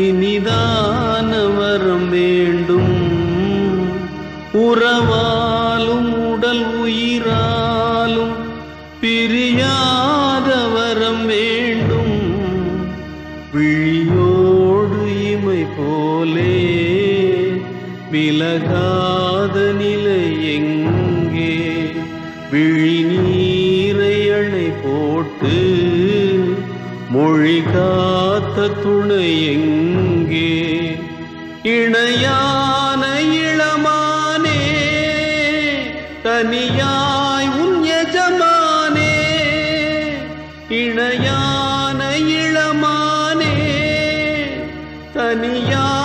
இனிதான வரம் வேண்டும். உறவாலும் உடல் உயிராலும் பிரியாத வரம் வேண்டும். விழியோடு இமை போலே விலகாத நிலை எங்கே? விழி நீரை அணை போட்டு மொழி காத்த துணை எங்கே? இணையான இளமானே தனியாய் உன் எஜமானே. இணையான இளமானே தனியாய்